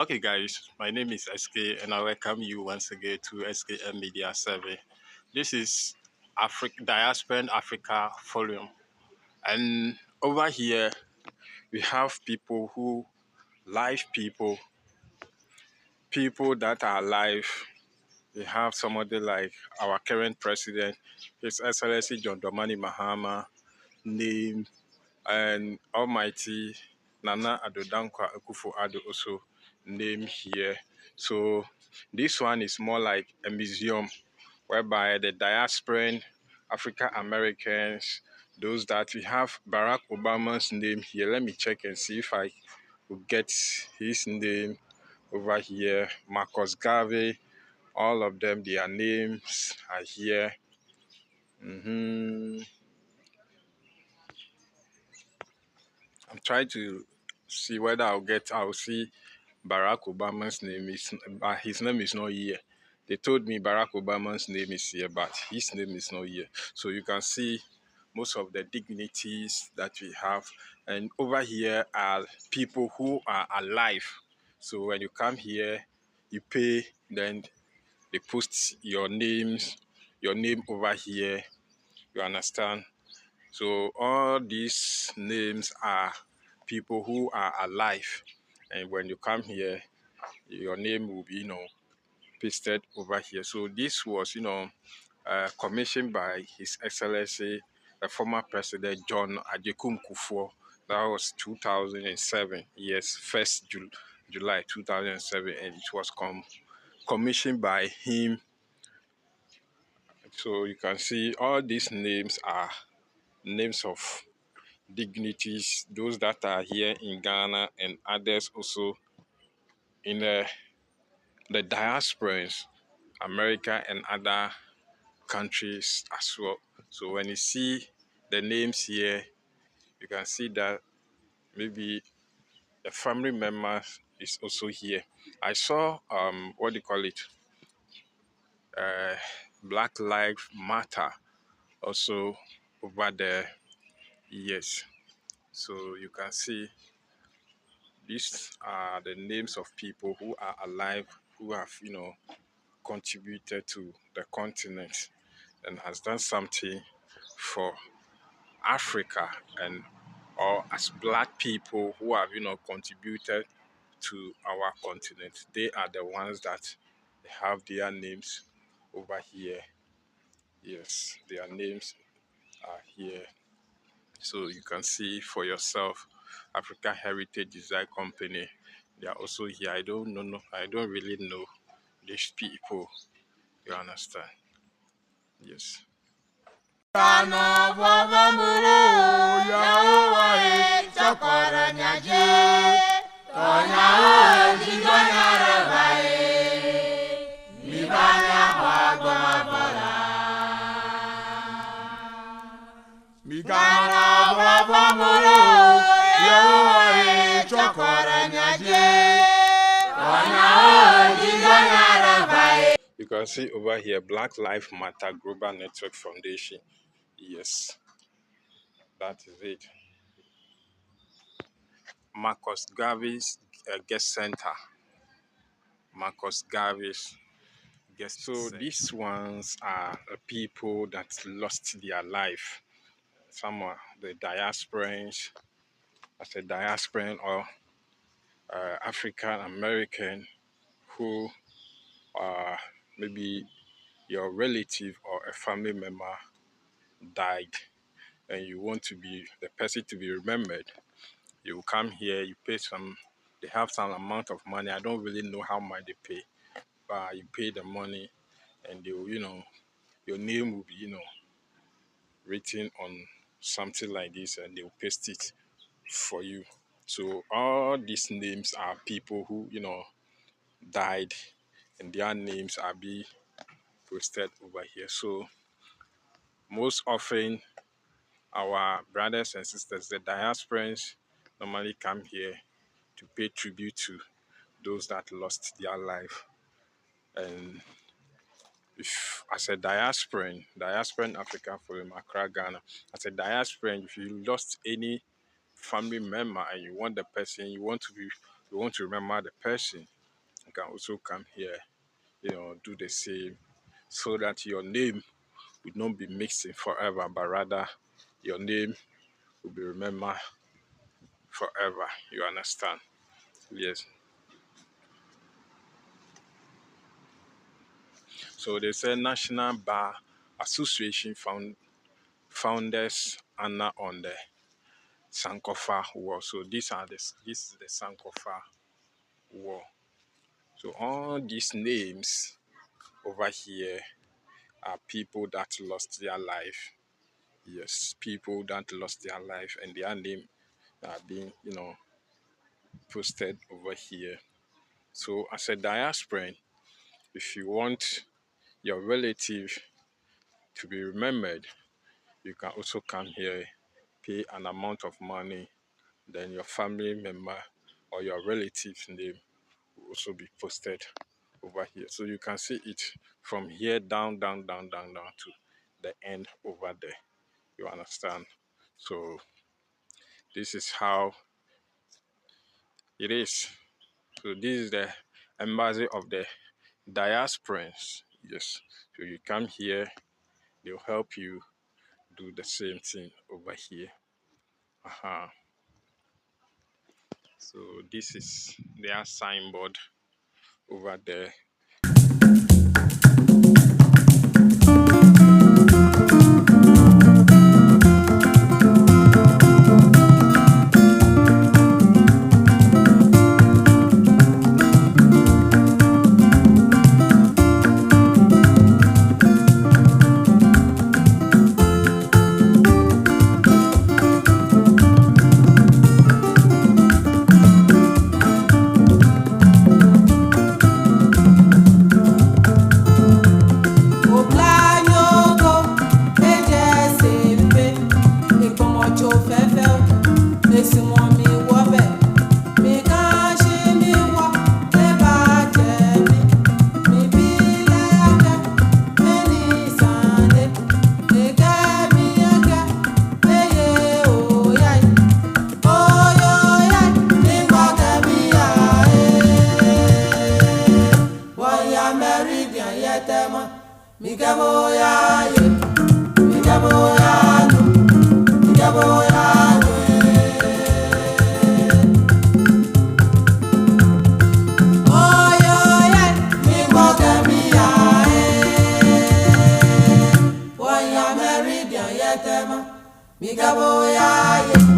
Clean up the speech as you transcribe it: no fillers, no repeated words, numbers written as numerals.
Okay, guys, my name is SK, and I welcome you once again to S.K.M Media Survey. This is Diaspora Africa Forum, and over here we have people who live people that are alive. We have somebody like our current president, His Excellency John Dramani Mahama, named and Almighty Nana Addo Dankwa Akufo-Addo also named here. So this one is more like a museum whereby the diasporan African Americans, those that we have Barack Obama's name here. Let me check and see if I will get his name over here. Marcus Garvey, all of them, their names are here. I'm trying to see whether I'll see Barack Obama's name is, his name is not here. They told me Barack Obama's name is here, but his name is not here. So you can see most of the dignities that we have. And over here are people who are alive. So when you come here, you pay, then they post your name over here. You understand? So all these names are people who are alive. And when you come here, your name will be, pasted over here. So this was, commissioned by His Excellency, the former President John Ajekum Kufuor. That was 2007. Yes, July 2007, and it was commissioned by him. So you can see all these names are names of dignitaries, those that are here in Ghana and others also in the diasporans, America and other countries as well. So when you see the names here, you can see that maybe a family member is also here. I saw what do you call it? Black Lives Matter also over there. Yes. So you can see these are the names of people who are alive, who have, contributed to the continent and has done something for Africa, and or as black people who have, contributed to our continent. They are the ones that have their names over here. Yes, their names are here. So you can see for yourself, African Heritage Design Company. They are also here. I don't know. I don't really know these people. You understand? Yes. You can see over here, Black Lives Matter Global Network Foundation. Yes, that is it. Marcus Garvey's Guest Center. Marcus Garvey's Guest. So these ones are people that lost their life. Some are the diasporans, as a diasporan or African American who maybe your relative or a family member died and you want to be the person to be remembered. You come here, you pay some, they have some amount of money. I don't really know how much they pay, but you pay the money and they will, your name will be, written on something like this and they will paste it for you. So all these names are people who, died and their names are being posted over here. So most often our brothers and sisters, the diasporans, normally come here to pay tribute to those that lost their life. And if as a diasporan African Forum, Accra, Ghana, as a diasporan, if you lost any family member and you want the person, you want to be you want to remember the person, you can also come here, do the same, so that your name will not be mixing forever, but rather your name will be remembered forever. You understand? Yes. So they say National Bar Association founders Anna on the Sankofa wall. So this is the Sankofa wall. So all these names over here are people that lost their life. Yes, people that lost their life and their name are being, posted over here. So as a diasporan, if you want your relative to be remembered, you can also come here, pay an amount of money, then your family member or your relative's name will also be posted over here. So you can see it from here down to the end over there. You understand? So this is how it is. So this is the embassy of the diasporans. Yes. So you come here, they'll help you do the same thing over here. So this is their signboard over there. Migabo ya